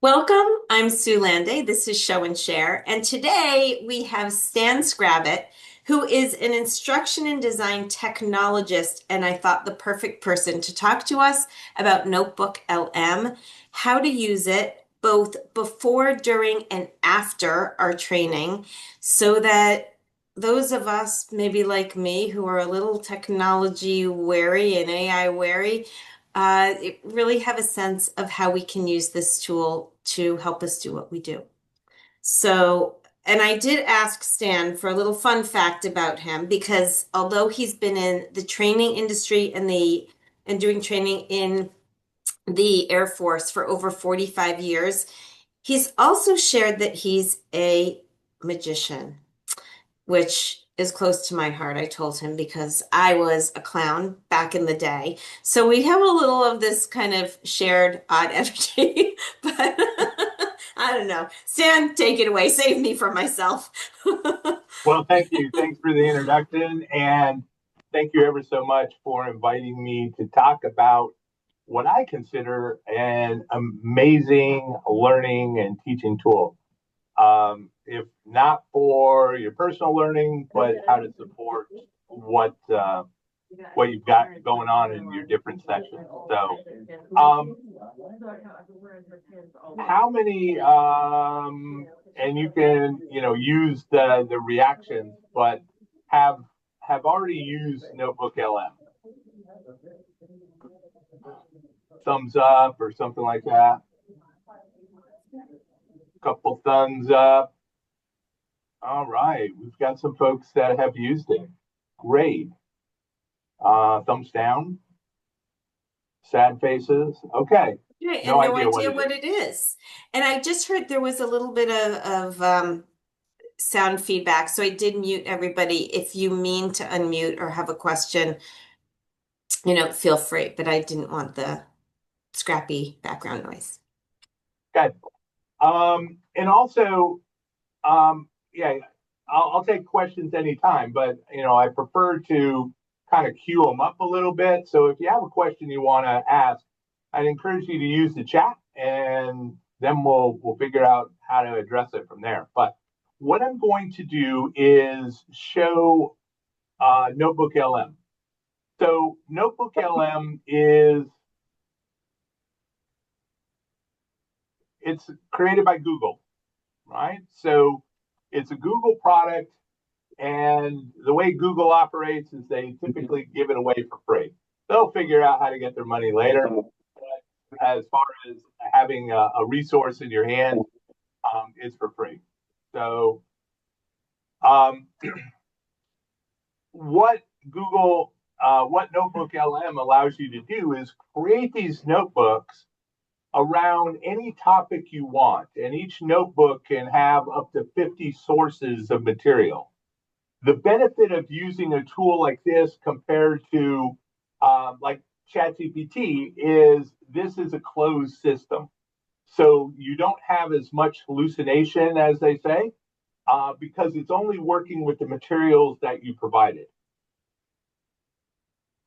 Welcome. I'm Sue Landay. This is Show and Share. And today we have Stan Skrabut, who is an instruction and design technologist. And I thought the perfect person to talk to us about Notebook LM, how to use it both before, during, and after our training so that those of us, maybe like me, who are a little technology wary and AI wary, really have a sense of how we can use this tool to help us do what we do. So, and I did ask Stan for a little fun fact about him because although he's been in the training industry and doing training in the Air Force for over 45 years, he's also shared that he's a magician, which is close to my heart, I told him, because I was a clown back in the day. So we have a little of this kind of shared odd energy, but I don't know. Stan, take it away. Save me from myself. Well, thank you. Thanks for the introduction. And thank you ever so much for inviting me to talk about what I consider an amazing learning and teaching tool. If not for your personal learning, but how to support what what you've got going on in your different sections. So, um, how many and you can use the reactions, but have already used Notebook LM. Thumbs up or something like that. Couple thumbs up. All right, we've got some folks that have used it. Great. Thumbs down. Sad faces. Okay. Okay, No and no idea what idea it what is. it is. And I just heard there was a little bit of sound feedback, so I did mute everybody. If you mean to unmute or have a question, feel free, but I didn't want the scrappy background noise. Good. And also, yeah, I'll take questions anytime, but I prefer to kind of queue them up a little bit. So if you have a question you want to ask, I'd encourage you to use the chat, and then we'll figure out how to address it from there. But what I'm going to do is show Notebook LM. So Notebook LM it's created by Google, right? So it's a Google product, and the way Google operates is they typically give it away for free. They'll figure out how to get their money later. But as far as having a resource in your hand, it's for free. So, um, what what Notebook LM allows you to do is create these notebooks around any topic you want, and each notebook can have up to 50 sources of material. The benefit of using a tool like this compared to like ChatGPT is this is a closed system. So you don't have as much hallucination, as they say, because it's only working with the materials that you provided.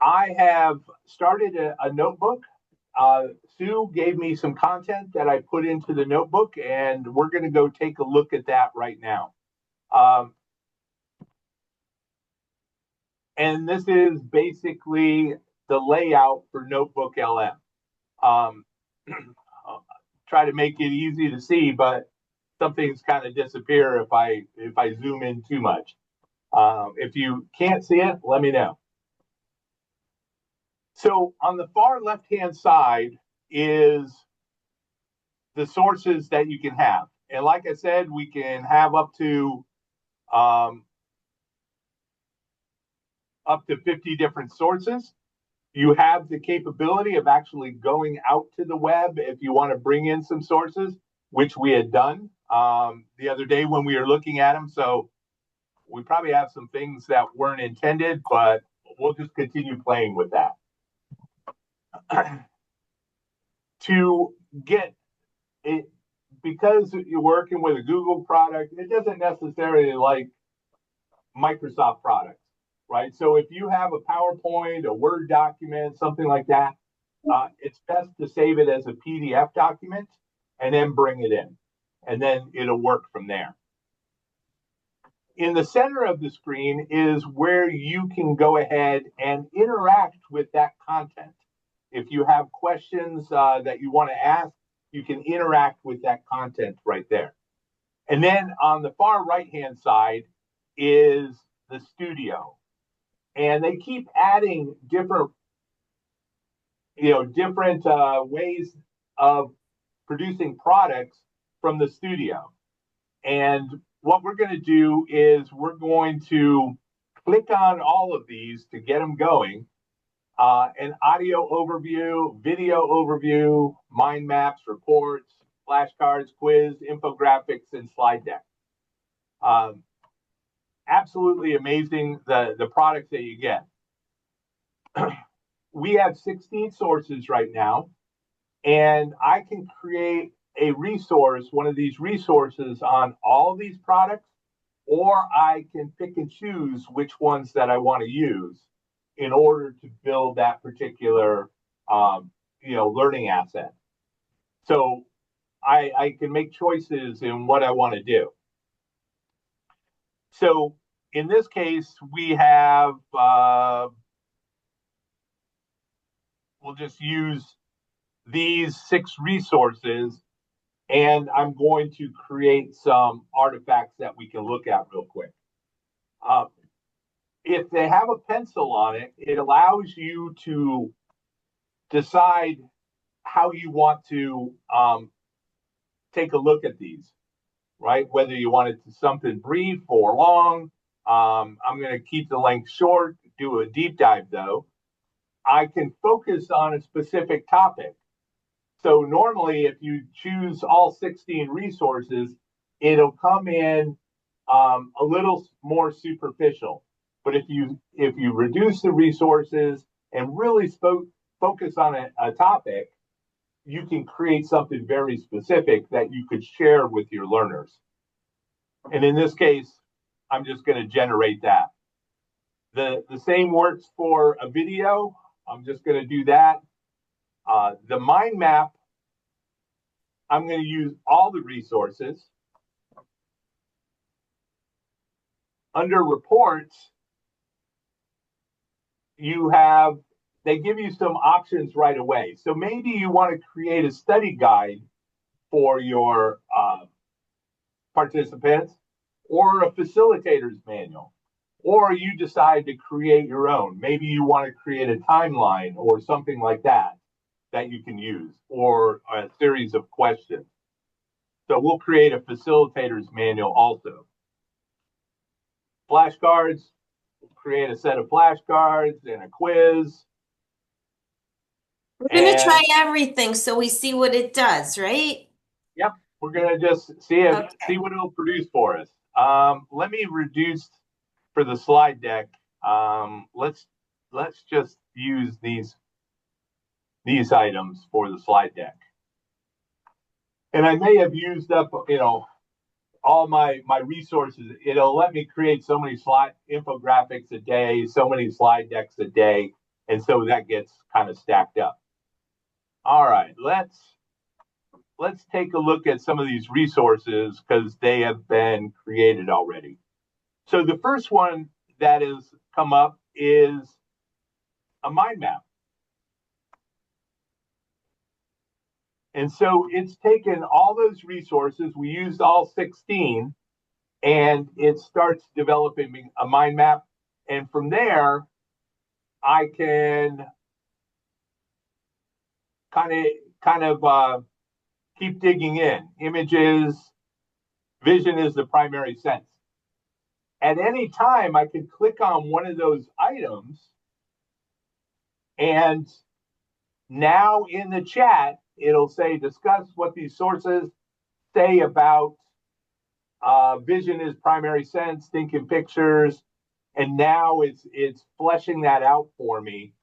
I have started a notebook. Sue gave me some content that I put into the notebook, and we're going to go take a look at that right now. And this is basically the layout for Notebook LM. Try to make it easy to see, but some things kind of disappear if I zoom in too much. If you can't see it, let me know. So on the far left-hand side is the sources that you can have. And like I said, we can have up to 50 different sources. You have the capability of actually going out to the web if you want to bring in some sources, which we had done the other day when we were looking at them. So we probably have some things that weren't intended, but we'll just continue playing with that. To get it, because you're working with a Google product, it doesn't necessarily like Microsoft products, right? So if you have a PowerPoint, a Word document, something like that, it's best to save it as a PDF document. and then bring it in. And then it'll work from there. In the center of the screen is where you can go ahead and interact with that content. If you have questions that you want to ask, you can interact with that content right there. And then on the far right-hand side is the studio. And they keep adding different ways of producing products from the studio. And what we're going to do is we're going to click on all of these to get them going. An audio overview, video overview, mind maps, reports, flashcards, quiz, infographics, and slide deck. Absolutely amazing, the products that you get. We have 16 sources right now, and I can create a resource, one of these resources on all these products, or I can pick and choose which ones that I want to use in order to build that particular learning asset. So I can make choices in what I want to do. So in this case, we have, we'll just use these 6 resources, and I'm going to create some artifacts that we can look at real quick. If they have a pencil on it, it allows you to decide how you want to take a look at these, right? Whether you want it to something brief or long. I'm going to keep the length short, do a deep dive though. I can focus on a specific topic. So normally if you choose all 16 resources, it'll come in a little more superficial. But if you reduce the resources and really focus on a topic, you can create something very specific that you could share with your learners. And in this case, I'm just going to generate that. The same works for a video. I'm just going to do that. The mind map, I'm going to use all the resources. Under reports, they give you some options right away. So maybe you want to create a study guide for your participants, or a facilitator's manual, or you decide to create your own. Maybe you want to create a timeline or something like that you can use, or a series of questions. So we'll create a facilitator's manual also. Flashcards, we'll create a set of flashcards and a quiz. We're going to try everything so we see what it does, right? Yep, we're going to just see what it'll produce for us. Let me reduce for the slide deck. Let's just use these items for the slide deck. And I may have used up, all my resources. It'll let me create so many infographics a day, so many slide decks a day, and so that gets kind of stacked up. All right, let's take a look at some of these resources because they have been created already. So the first one that has come up is a mind map. And so it's taken all those resources, we used all 16, and it starts developing a mind map. And from there, I can kind of keep digging in. Images, vision is the primary sense. At any time, I can click on one of those items, and now in the chat, it'll say, discuss what these sources say about vision is primary sense, think in pictures. And now it's fleshing that out for me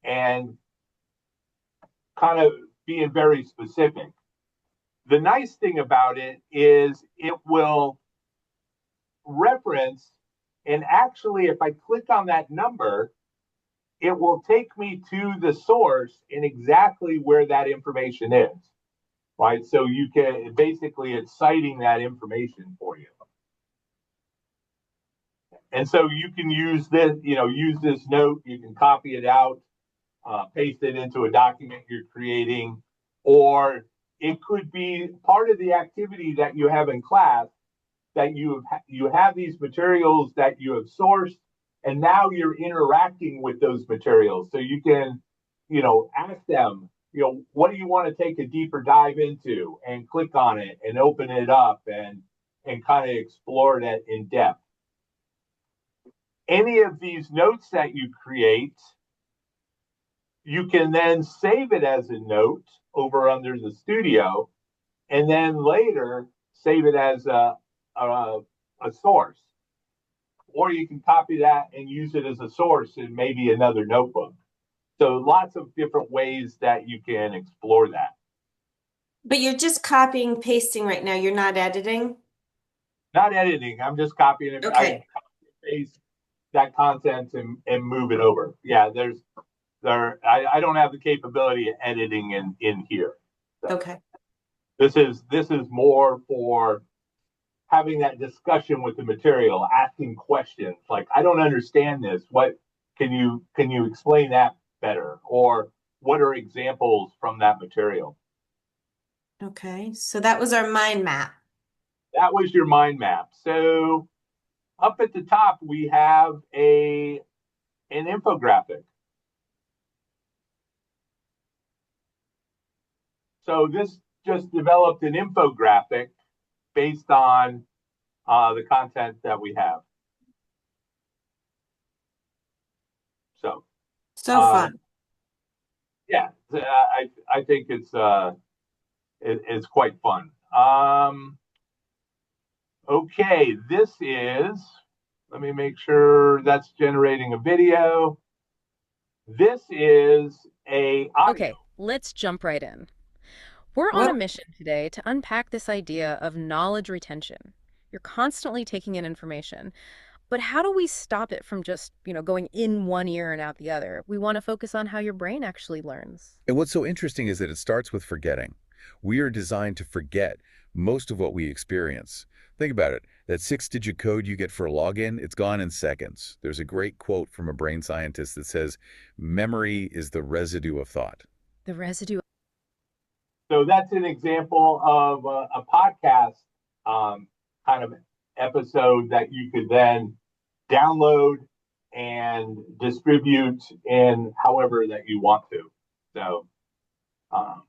and kind of being very specific. The nice thing about it is it will reference, and actually, if I click on that number, it will take me to the source and exactly where that information is. right? So you can basically, it's citing that information for you. And so you can use this, use this note, you can copy it out, paste it into a document you're creating, or it could be part of the activity that you have in class that you have these materials that you have sourced, and now you're interacting with those materials. So you can, ask them, what do you want to take a deeper dive into, and click on it and open it up and kind of explore that in depth. Any of these notes that you create, you can then save it as a note over under the studio, and then later save it as a source. Or you can copy that and use it as a source in maybe another notebook. So lots of different ways that you can explore that. But you're just copying, pasting right now. You're not editing? Not editing. I'm just copying it. I Okay. copy and paste that content and move it over. Yeah, I don't have the capability of editing in here. So Okay. this is more for having that discussion with the material, asking questions like, I don't understand this. What can you explain that better? Or what are examples from that material? Okay. So that was our mind map. That was your mind map. So up at the top, we have an infographic. So this just developed an infographic based on the content that we have. So So uh, fun. yeah, I think it's quite fun. Okay, this is. Let me make sure that's generating a video. This is a audio. Okay, let's jump right in. We're on a Whoop. mission today to unpack this idea of knowledge retention. You're constantly taking in information, but how do we stop it from just, going in one ear and out the other? We want to focus on how your brain actually learns. And what's so interesting is that it starts with forgetting. We are designed to forget most of what we experience. Think about it. That 6-digit code you get for a login, it's gone in seconds. There's a great quote from a brain scientist that says, memory is the residue of thought. The residue. So that's an example of a podcast kind of episode that you could then download and distribute in however that you want to. So um,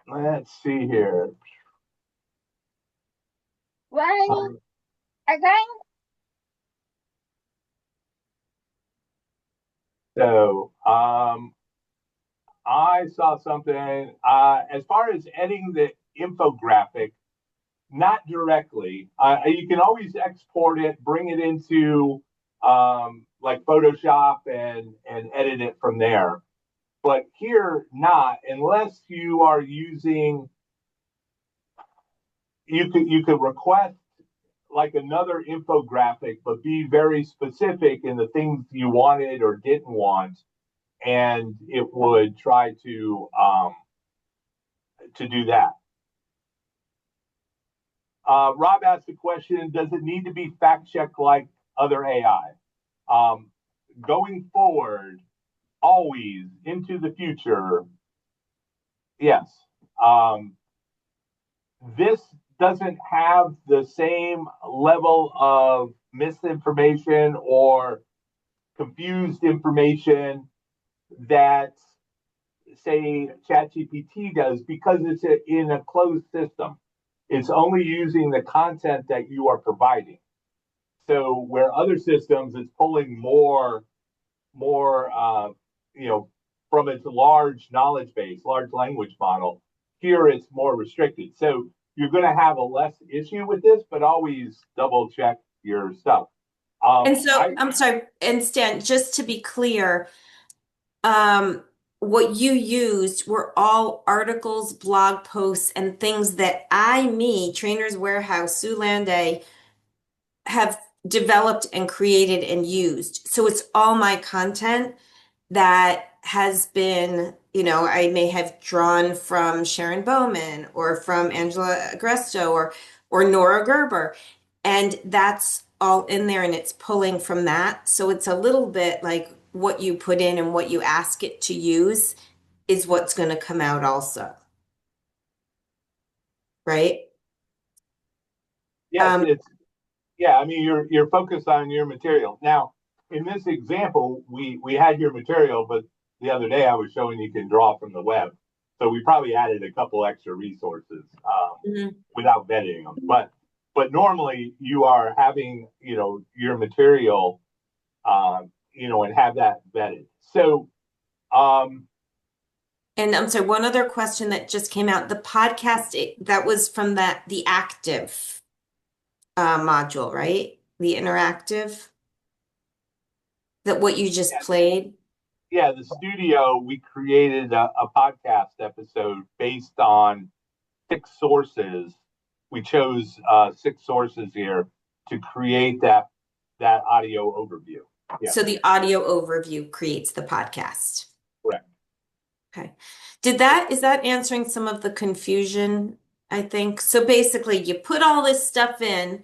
let's see here. Running again? So I saw something as far as editing the infographic, not directly. You can always export it, bring it into like Photoshop and edit it from there. But here, not unless you are using. You could request like another infographic, but be very specific in the things you wanted or didn't want, and it would try to do that. Rob asked the question: does it need to be fact checked like other AI? Going forward, always into the future, yes. This doesn't have the same level of misinformation or confused information that, say, ChatGPT does, because it's in a closed system. It's only using the content that you are providing. So where other systems, it's pulling more, from its large knowledge base, large language model. Here, it's more restricted. So you're going to have a less issue with this, but always double check your stuff. And so, I I'm sorry, and Stan, just to be clear, um, what you used were all articles, blog posts, and things that Trainer's Warehouse, Sue Landay, have developed and created and used. So it's all my content that has been, I may have drawn from Sharon Bowman or from Angela Agresto or Nora Gerber. And that's all in there and it's pulling from that. So it's a little bit like what you put in and what you ask it to use is what's going to come out also, right? Yes, Um, yeah, I mean you're focused on your material. Now, in this example, we had your material, but the other day I was showing you can draw from the web. So we probably added a couple extra resources mhm. without vetting them. But normally you are having, your material and have that vetted. So um And I'm sorry, one other question that just came out. The podcast that was from the active module, right? The interactive, that what you just yeah, played. yeah, the studio, we created a podcast episode based on six sources. We chose six sources here to create that audio overview. Yeah, So the audio overview creates the podcast. correct. Okay. Is that answering some of the confusion, I think? So basically, you put all this stuff in,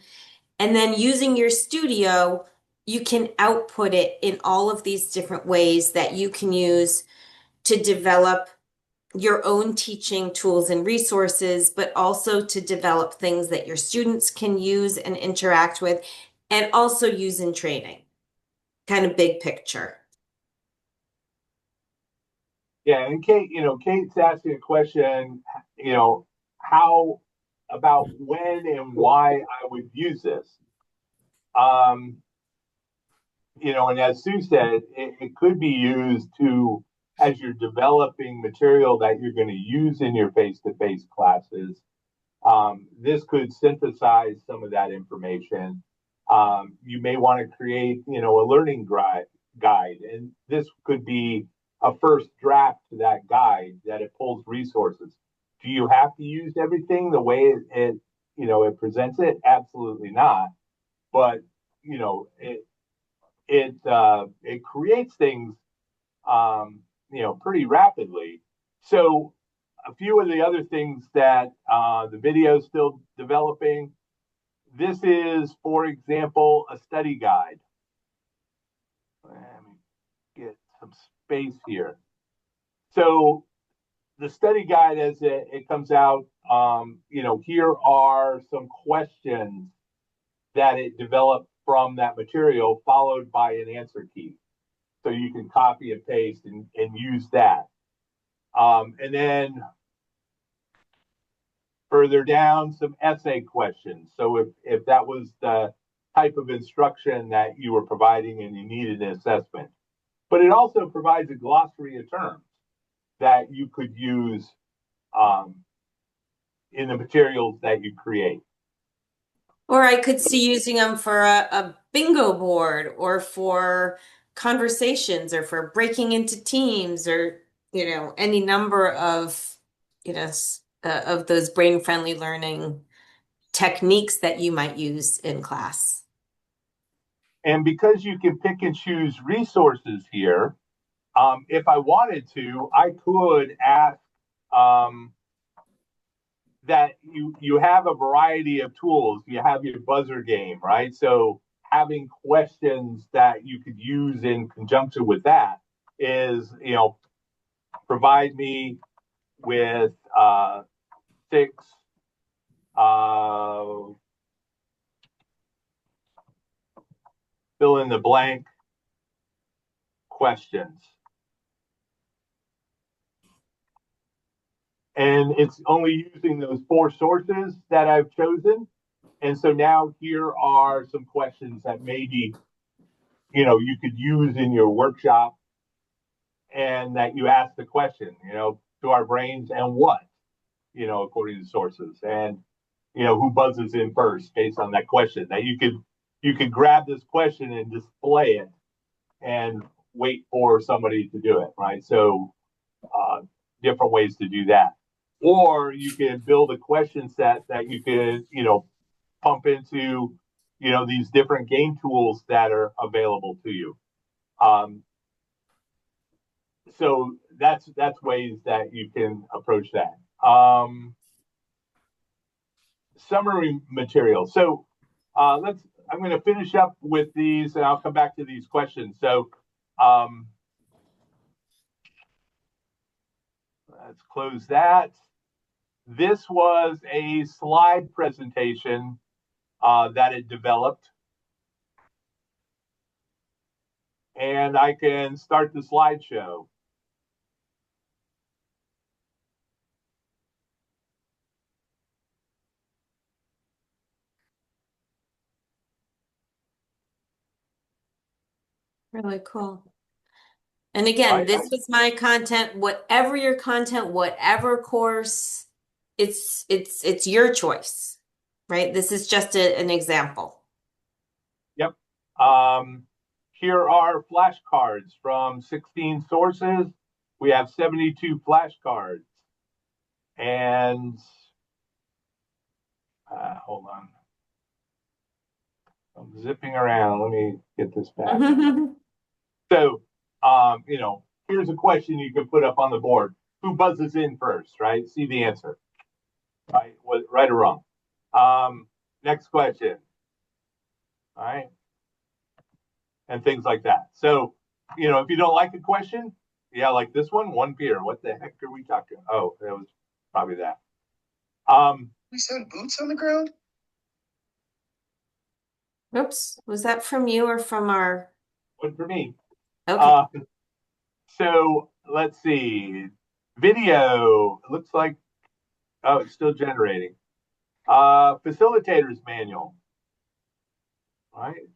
and then using your studio, you can output it in all of these different ways that you can use to develop your own teaching tools and resources, but also to develop things that your students can use and interact with, and also use in training. Kind of big picture. Yeah, and Kate, Kate's asking a question, how about when and why I would use this. Um, and as Sue said, it could be used to, as you're developing material that you're going to use in your face-to-face classes. This could synthesize some of that information. You may want to create, a learning guide, and this could be a first draft to that guide that it pulls resources. Do you have to use everything the way it presents it? Absolutely not. But it creates things pretty rapidly. So a few of the other things that the video is still developing. This is, for example, a study guide. Let me get some space here. So the study guide, as it comes out, here are some questions that it developed from that material, followed by an answer key. So you can copy and paste and use that. And then further down, some essay questions. So if that was the type of instruction that you were providing and you needed an assessment. But it also provides a glossary of terms that you could use um, in the materials that you create. Or I could see using them for a bingo board or for conversations or for breaking into teams or, any number of, of those brain-friendly learning techniques that you might use in class. And because you can pick and choose resources here, if I wanted to, I could ask that you have a variety of tools. You have your buzzer game, right? So having questions that you could use in conjunction with that is, provide me with six uh, fill in the blank questions. And it's only using those four sources that I've chosen. And so now here are some questions that maybe, you could use in your workshop, and that you ask the question, to our brains and what, according to sources, and, who buzzes in first based on that question, that you could grab this question and display it and wait for somebody to do it, right? So different ways to do that. Or you can build a question set that you could, pump into, these different game tools that are available to you. so that's ways that you can approach that. Summary material. So I'm going to finish up with these, and I'll come back to these questions. So let's close that. This was a slide presentation that it developed. And I can start the slideshow. Really cool. And again, this was my content, whatever your content, whatever course, it's your choice, right? This is just an example. Yep. Here are flashcards from 16 sources. We have 72 flashcards. And hold on. I'm zipping around. Let me get this back. So, here's a question you can put up on the board. Who buzzes in first, right? See the answer, right? Right or wrong. Next question. All right. And things like that. So, if you don't like a question, yeah, like this one beer. What the heck are we talking? Oh, that was probably that. We said boots on the ground? Oops, was that from you or from our? One for me. Okay. So let's see. Video looks like, oh, it's still generating. Facilitators manual. All right.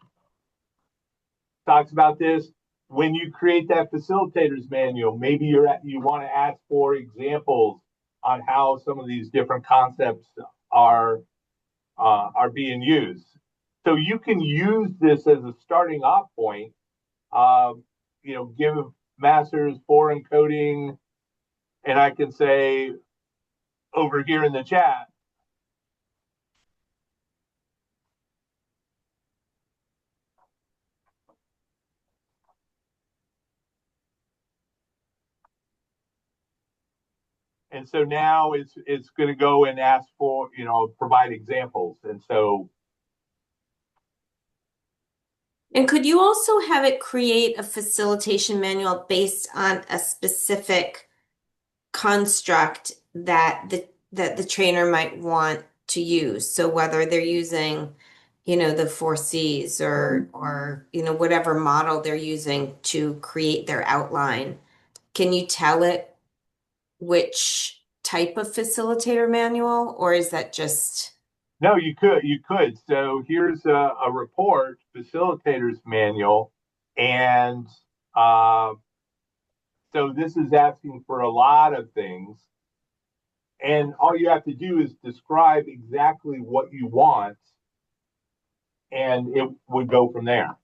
Talks about this. When you create that facilitators manual, maybe you want to ask for examples on how some of these different concepts are being used. So you can use this as a starting off point. Give masters for encoding, and I can say over here in the chat, and so now it's going to go and ask for, provide examples. And so, And could you also have it create a facilitation manual based on a specific construct that the trainer might want to use? So whether they're using, the 4Cs or whatever model they're using to create their outline, can you tell it which type of facilitator manual, or is that just? no, you could. So here's a report, facilitators manual, and so this is asking for a lot of things. And all you have to do is describe exactly what you want, and it would go from there.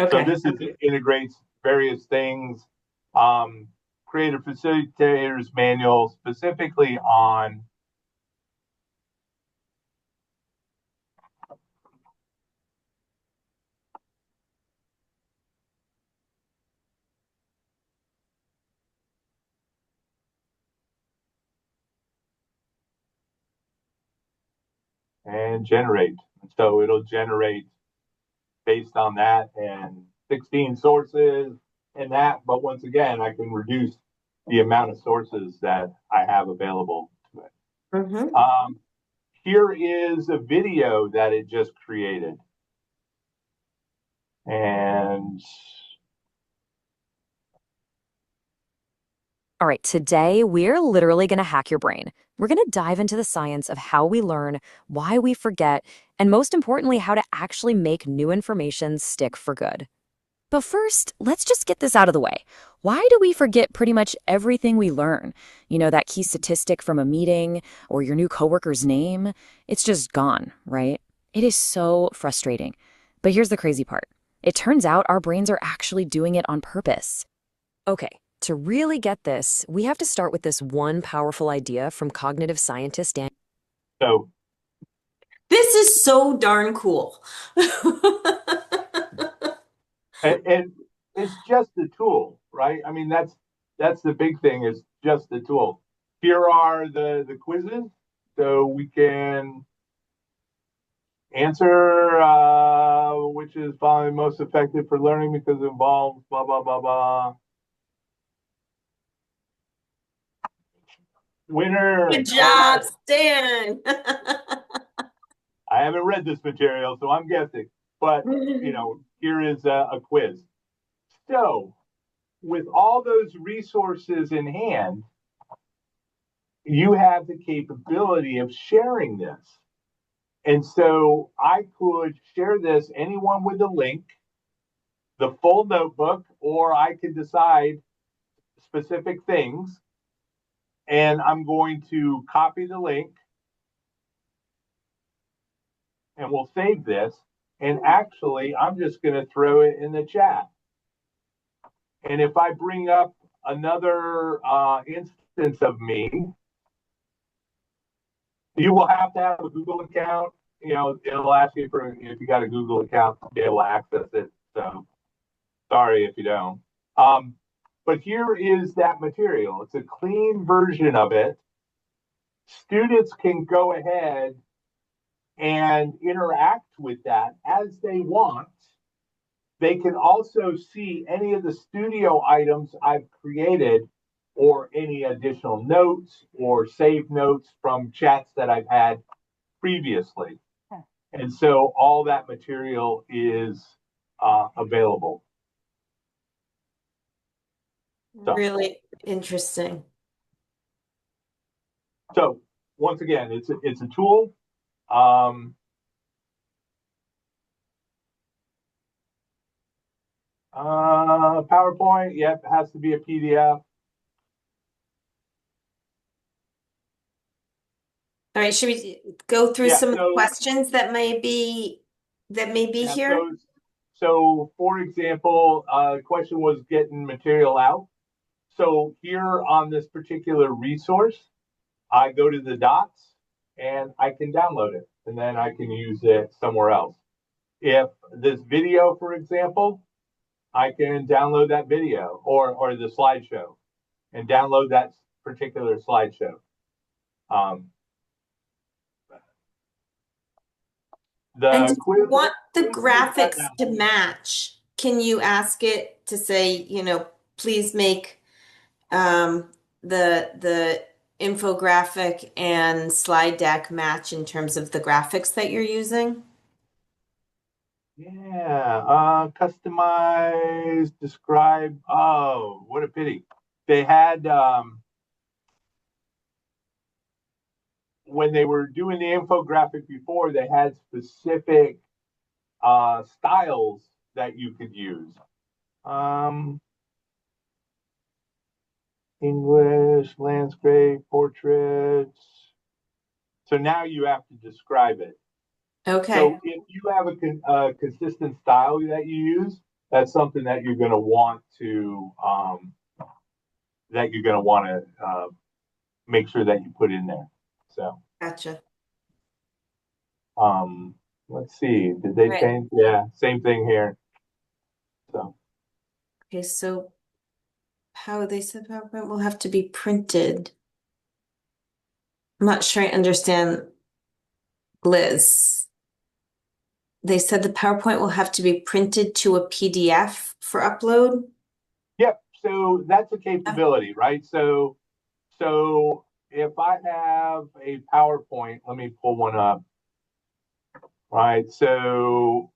Okay. So this integrates various things. Create a facilitators manual specifically on and generate. So it'll generate based on that and 16 sources and that. But once again, I can reduce the amount of sources that I have available to it. Mm-hmm. Here is a video that it just created. And all right, today we're literally going to hack your brain. We're going to dive into the science of how we learn, why we forget, and most importantly, how to actually make new information stick for good. But first, let's just get this out of the way. Why do we forget pretty much everything we learn? That key statistic from a meeting or your new coworker's name? It's just gone, right? It is so frustrating. But here's the crazy part. It turns out our brains are actually doing it on purpose. Okay. To really get this, we have to start with this one powerful idea from cognitive scientist Dan. So this is so darn cool. and it's just the tool, right? I mean, that's the big thing is just the tool. Here are the quizzes, so we can answer which is probably most effective for learning because it involves blah blah blah blah. Winner. Good job, Stan. I haven't read this material, so I'm guessing. But here is a quiz. So, with all those resources in hand, you have the capability of sharing this. And so I could share this, anyone with a link, the full notebook, or I could decide specific things. And I'm going to copy the link and we'll save this. And actually, I'm just going to throw it in the chat. And if I bring up another instance of me, you will have to have a Google account. It'll ask you for if you got a Google account to be able to access it. So sorry if you don't. But here is that material. It's a clean version of it. Students can go ahead and interact with that as they want. They can also see any of the studio items I've created or any additional notes or saved notes from chats that I've had previously. And so all that material is available. Really interesting. So once again, it's a tool. PowerPoint, yep, it has to be a PDF. All right, should we go through some of the questions that may be here? So for example, the question was getting material out. So here on this particular resource, I go to the dots and I can download it and then I can use it somewhere else. If this video, for example, I can download that video or the slideshow and download that particular slideshow. And if you want the graphics to match, can you ask it to say, please make the infographic and slide deck match in terms of the graphics that you're using? Yeah, customize, describe. Oh, what a pity. They had when they were doing the infographic before, they had specific styles that you could use. English, landscape, portraits. So now you have to describe it. Okay. So if you have a consistent style that you use, that's something that you're going to want to make sure that you put in there. So gotcha. Let's see. Did they change? Yeah, same thing here. So okay, so how they said PowerPoint will have to be printed. I'm not sure I understand, Liz. They said the PowerPoint will have to be printed to a PDF for upload. Yep. So that's a capability, right? So if I have a PowerPoint, let me pull one up. Right. So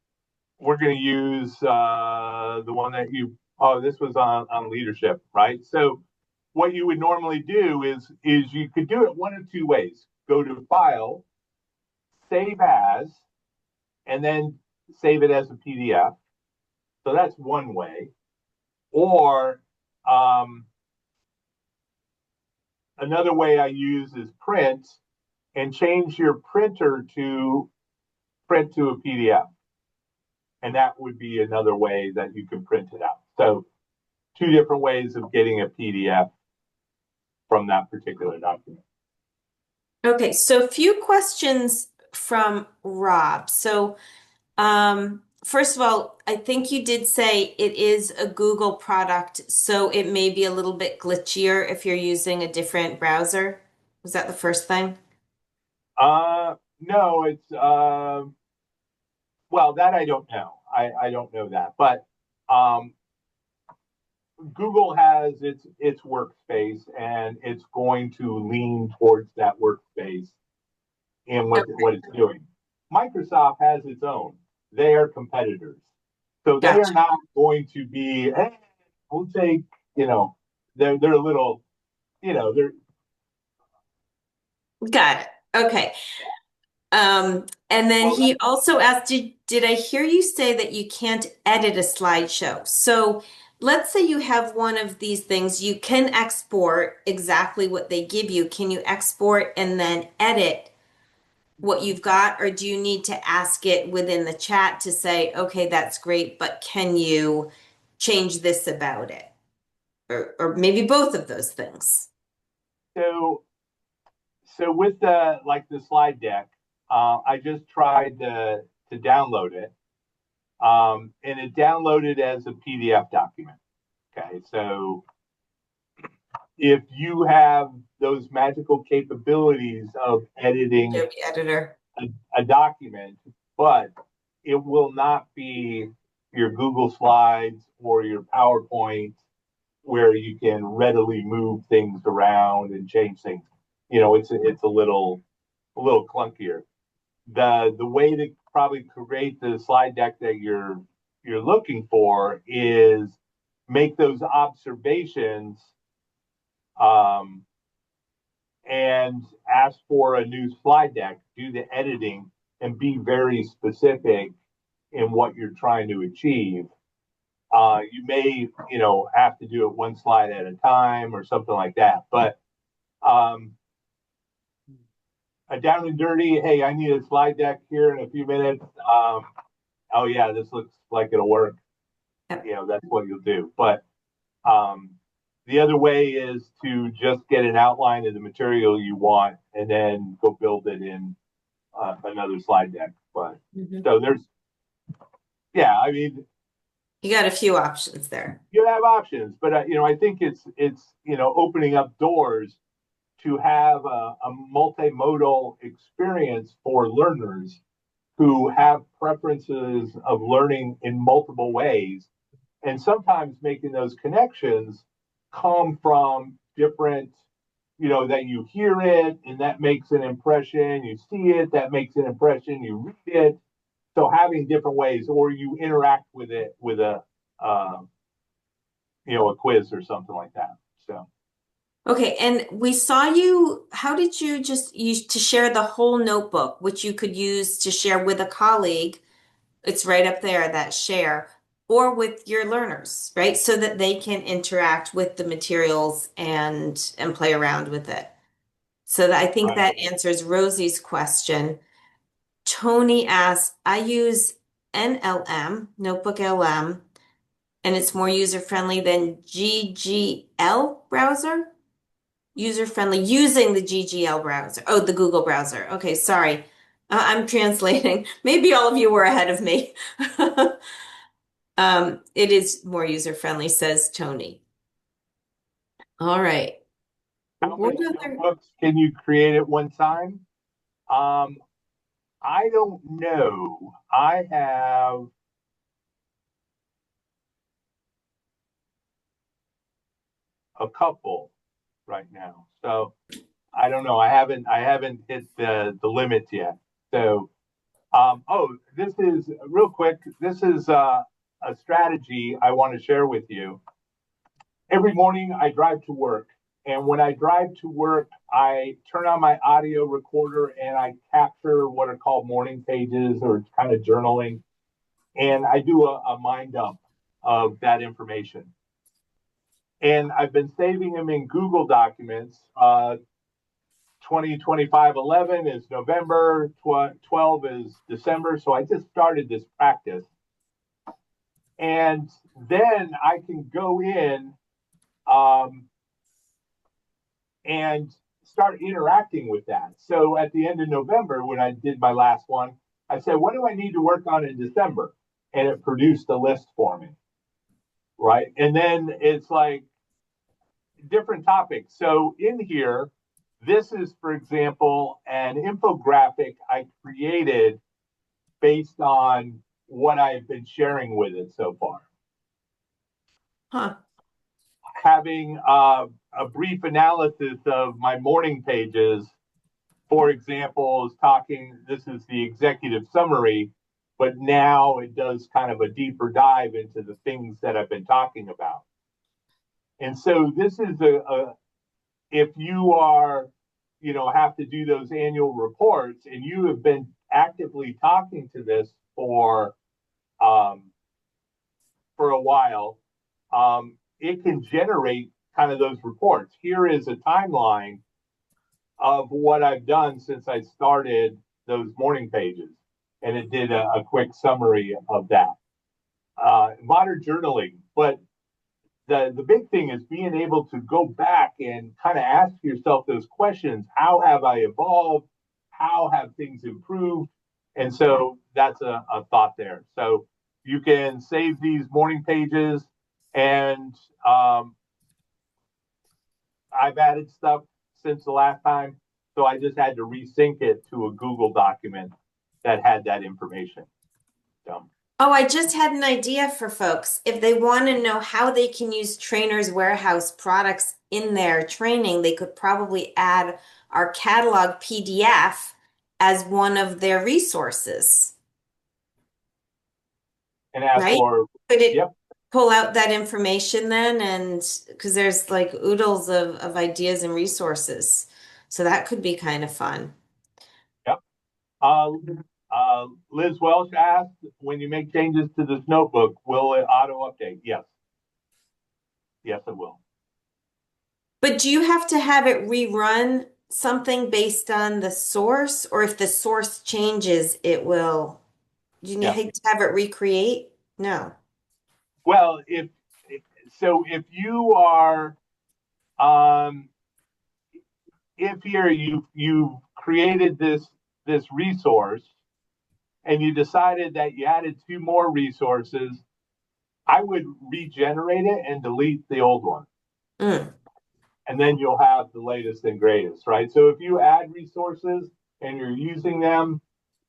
we're going to use the one that this was on leadership, right? So what you would normally do is you could do it one of two ways. Go to File, Save As, and then save it as a PDF. So that's one way. Or another way I use is print and change your printer to print to a PDF. And that would be another way that you can print it out. So two different ways of getting a PDF from that particular document. Okay, so a few questions from Rob. So first of all, I think you did say it is a Google product, so it may be a little bit glitchier if you're using a different browser. Was that the first thing? No, it's well, that I don't know. I don't know that, but um, Google has its workspace, and it's going to lean towards that workspace in what it's doing. Microsoft has its own. They are competitors, so they are Gotcha. not going to be. Hey, we'll take. You know, they're a little. They're Got it. Okay. And then well. he also asked, did I hear you say that you can't edit a slideshow? So let's say you have one of these things, you can export exactly what they give you. Can you export and then edit what you've got, or do you need to ask it within the chat to say, okay, that's great, but can you change this about it? Or maybe both of those things. So with the slide deck, I just tried to download it, and it downloaded as a PDF document. Okay, so if you have those magical capabilities of editing Adobe Editor. a document, but it will not be your Google Slides or your PowerPoint where you can readily move things around and change things. It's a little clunkier. The way to probably create the slide deck that you're looking for is make those observations, um, and ask for a new slide deck, do the editing, and be very specific in what you're trying to achieve. You may, have to do it one slide at a time or something like that. But a down and dirty, hey, I need a slide deck here in a few minutes. Oh yeah, this looks like it'll work. Yep. That's what you'll do. But um, the other way is to just get an outline of the material you want and then go build it in another slide deck. But Mhm. so yeah, I mean, You got a few options there. you have options, but I think it's opening up doors to have a multimodal experience for learners who have preferences of learning in multiple ways, and sometimes making those connections come from different, that you hear it and that makes an impression, you see it, that makes an impression, you read it. So having different ways, or you interact with it with uh, a quiz or something like that. So Okay, and we saw you, how did you just use to share the whole notebook, which you could use to share with a colleague? It's right up there, that share, or with your learners, right? So that they can interact with the materials and play around with it. So that I think right. that answers Rosie's question. Tony asked, I use NLM, Notebook LM, and it's more user-friendly than GGL browser. User-friendly using the GGL browser. Oh, the Google browser. Okay, sorry. I'm translating. Maybe all of you were ahead of me. It is more user-friendly, says Tony. All right. How What many other? notebooks can you create at one time? Um, I don't know. I have a couple right now, so I don't know. I haven't hit the limits yet. So, oh, this is real quick. This is a strategy I want to share with you. Every morning I drive to work, and when I drive to work, I turn on my audio recorder and I capture what are called morning pages or kind of journaling, and I do a mind dump of that information. And I've been saving them in Google documents. 2025-11 is November, 12 is December. So I just started this practice. And then I can go in, um, and start interacting with that. So at the end of November, when I did my last one, I said, what do I need to work on in December? and it produced a list for me, right? And then it's like different topics. So in here, this is, for example, an infographic I created based on what I've been sharing with it so far. Huh. Having a brief analysis of my morning pages, for example, is talking, this is the executive summary, but now it does kind of a deeper dive into the things that I've been talking about. And so this is if you are, have to do those annual reports and you have been actively talking to this um, for a while, it can generate kind of those reports. Here is a timeline of what I've done since I started those morning pages, and it did a quick summary of that. Modern journaling, but the big thing is being able to go back and kind of ask yourself those questions. How have I evolved? How have things improved? And so that's a thought there. So you can save these morning pages, and I've added stuff since the last time. So I just had to resync it to a Google document that had that information. So. Oh, I just had an idea for folks. If they want to know how they can use Trainers Warehouse products in their training, they could probably add our catalog PDF as one of their resources, And ask right? for, Could it yep. pull out that information then? And because there's like oodles of ideas and resources. So that could be kind of fun. Yep. Liz Welsh asked, when you make changes to this notebook, will it auto update? Yes. Yes, it will. But do you have to have it rerun something based on the source, or if the source changes, it will, do you need to have it recreate? No. Well, if you are if here you've created this resource and you decided that you added two more resources, I would regenerate it and delete the old one. Mm. And then you'll have the latest and greatest, right? So if you add resources and you're using them,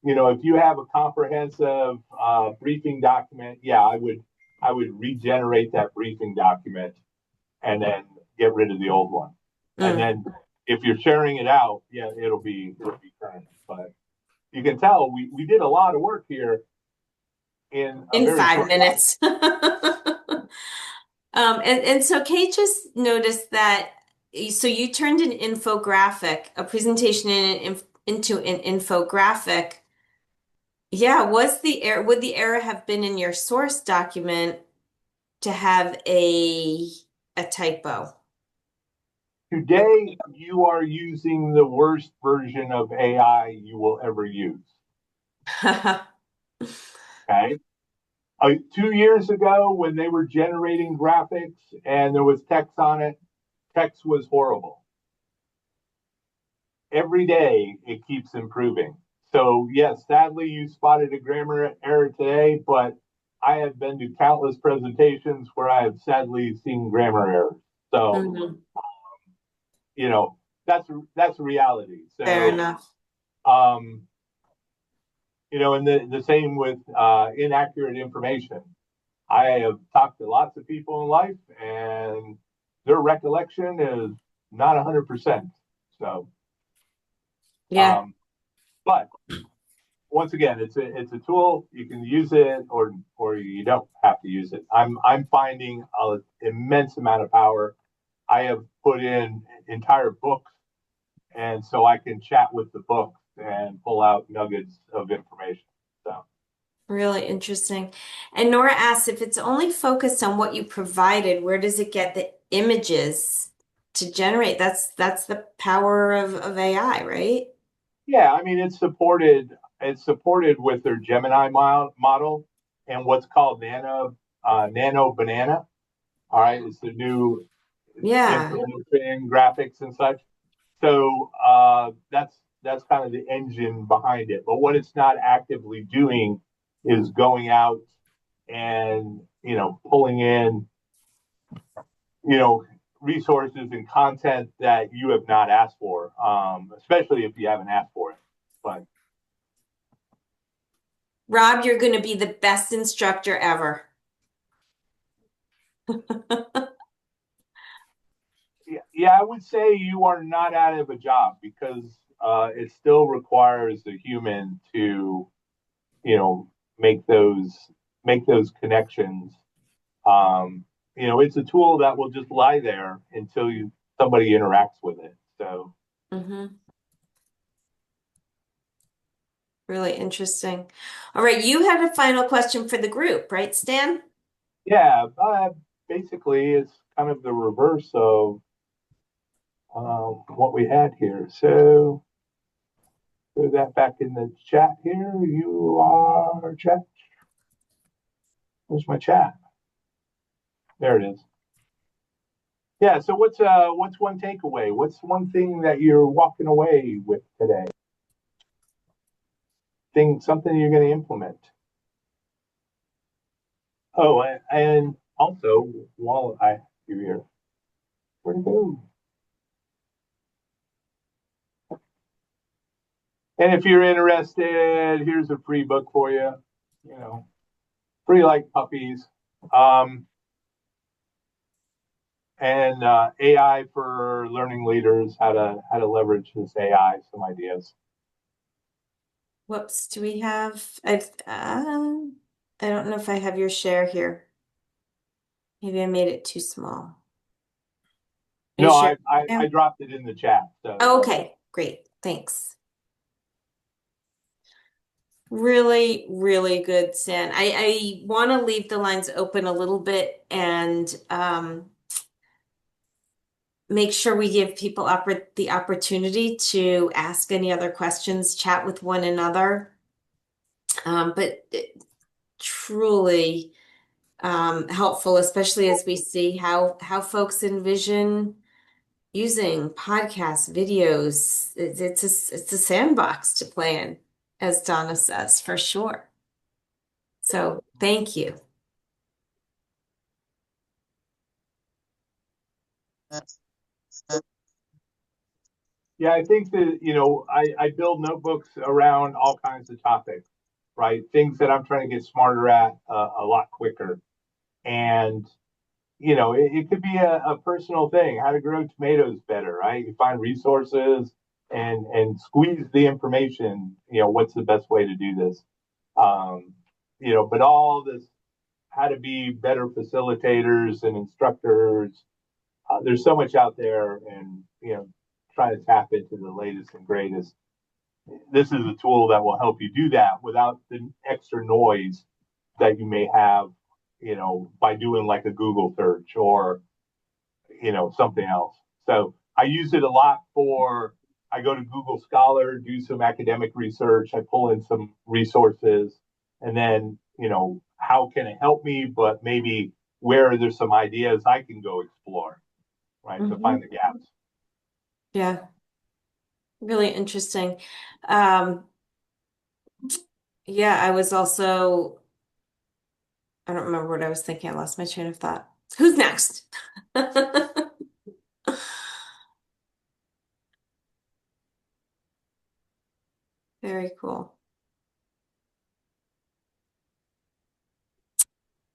if you have a comprehensive briefing document, yeah, I would regenerate that briefing document and then get rid of the old one. And then if you're sharing it out, yeah, it'll be current. But you can tell we did a lot of work here in a very 5 short minutes. And so Kate just noticed that, so you turned an infographic, a presentation into an infographic. Yeah, would the error have been in your source document to have a typo? Today, you are using the worst version of AI you will ever use. Okay. 2 years ago, when they were generating graphics and there was text on it, text was horrible. Every day, it keeps improving. So, yes, sadly, you spotted a grammar error today, but I have been to countless presentations where I have sadly seen grammar errors. So, that's reality. So, Fair enough. And the same with inaccurate information. I have talked to lots of people in life, and their recollection is not 100%. So, Yeah. But once again, it's a tool. You can use it, or you don't have to use it. I'm finding an immense amount of power. I have put in entire books, and so I can chat with the books and pull out nuggets of information. So. Really interesting. And Nora asks, if it's only focused on what you provided, where does it get the images to generate? That's the power of AI, right? Yeah, I mean it's supported. It's supported with their Gemini model and what's called Nano Banana. All right, it's the new Yeah. information graphics and such. So that's kind of the engine behind it. But what it's not actively doing is going out and, pulling in, resources and content that you have not asked for, especially if you haven't asked for it. But Rob, you're going to be the best instructor ever. yeah, I would say you are not out of a job because it still requires a human to, make those connections. Um, it's a tool that will just lie there until somebody interacts with it. So. Really interesting. All right, you had a final question for the group, right, Stan? Yeah, basically, it's kind of the reverse of what we had here. So, throw that back in the chat here. You are chat. Where's my chat? There it is. Yeah. So, what's one takeaway? What's one thing that you're walking away with today? Something you're going to implement. Oh, and also, while I have you here, where'd it go? And if you're interested, here's a free book for you. Free like puppies. And AI for learning leaders, how to leverage this AI, some ideas. Whoops, do we have, I don't know if I have your share here. Maybe I made it too small. No, I dropped it in the chat. So. Oh, okay, great, thanks. Really, really good, Stan. I want to leave the lines open a little bit and make sure we give people the opportunity to ask any other questions, chat with one another. But truly helpful, especially as we see how folks envision using podcasts, videos. It's a sandbox to play in, as Donna says, for sure. So thank you. Yeah, I think that, I build notebooks around all kinds of topics, right? Things that I'm trying to get smarter at a lot quicker. And, it could be a personal thing, how to grow tomatoes better, right? You find resources and squeeze the information, what's the best way to do this? But all this, how to be better facilitators and instructors. There's so much out there, and try to tap into the latest and greatest. This is a tool that will help you do that without the extra noise that you may have, by doing like a Google search or something else. So I use it a lot for. I go to Google Scholar, do some academic research, I pull in some resources, and then how can it help me? But maybe where there's some ideas I can go explore, right, to find the gaps. Yeah, really interesting. Yeah, I was also, I don't remember what I was thinking. I lost my train of thought. Who's next? Very cool.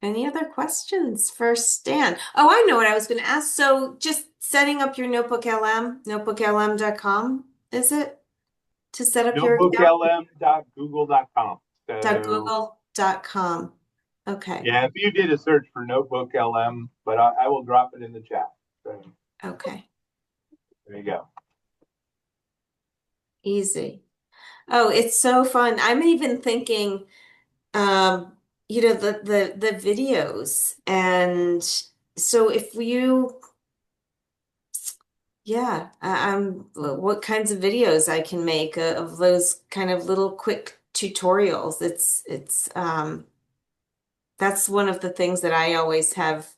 Any other questions for Stan? Oh, I know what I was going to ask. So just setting up your NotebookLM, notebooklm.com, is it? To set up your account? NotebookLM.google.com. So, .google.com. Okay. yeah, if you did a search for NotebookLM, but I will drop it in the chat. So, Okay. there you go. Easy. Oh, it's so fun. I'm even thinking, the videos. And so if you, yeah, what kinds of videos I can make of those kind of little quick tutorials. That's one of the things that I always have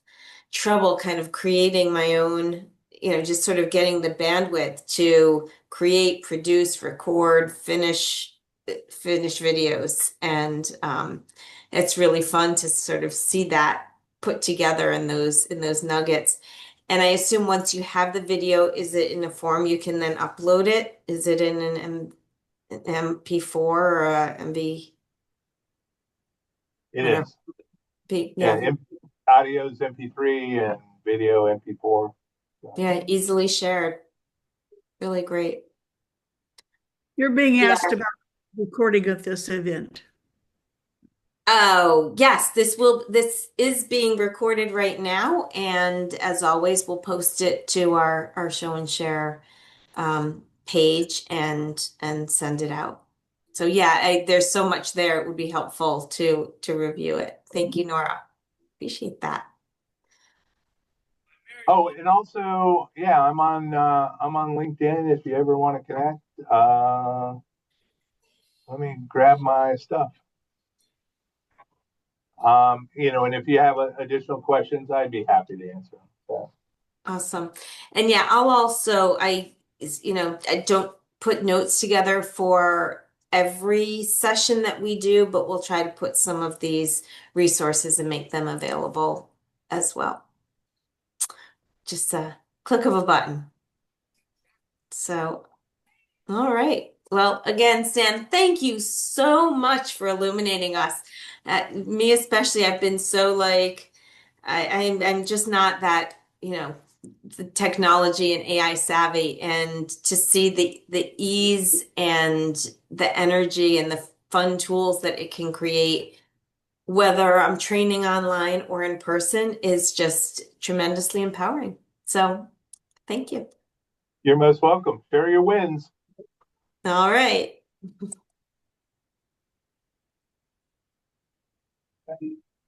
trouble kind of creating my own, just sort of getting the bandwidth to create, produce, record, finish videos. And it's really fun to sort of see that put together in those nuggets. And I assume once you have the video, is it in a form you can then upload it? Is it in an MP4 or a MB? It I don't is. know. Yeah, audio is MP3 and video MP4. Yeah, easily shared. Really great. You're being Yeah. asked about recording of this event. Oh, yes, this is being recorded right now, and as always, we'll post it to our show and share page and send it out. So yeah, there's so much there. It would be helpful to review it. Thank you, Nora. Appreciate that. Oh, and also, yeah, I'm on LinkedIn if you ever want to connect. Let me grab my stuff. And if you have additional questions, I'd be happy to answer them. So. Awesome. And yeah, I'll also, I don't put notes together for every session that we do, but we'll try to put some of these resources and make them available as well. Just a click of a button. So, all right. Well, again, Stan, thank you so much for illuminating us. Me especially, I've been so like, I'm just not that, the technology and AI savvy, and to see the ease and the energy and the fun tools that it can create, whether I'm training online or in person, is just tremendously empowering. So, thank you. You're most welcome. Share your wins. All right.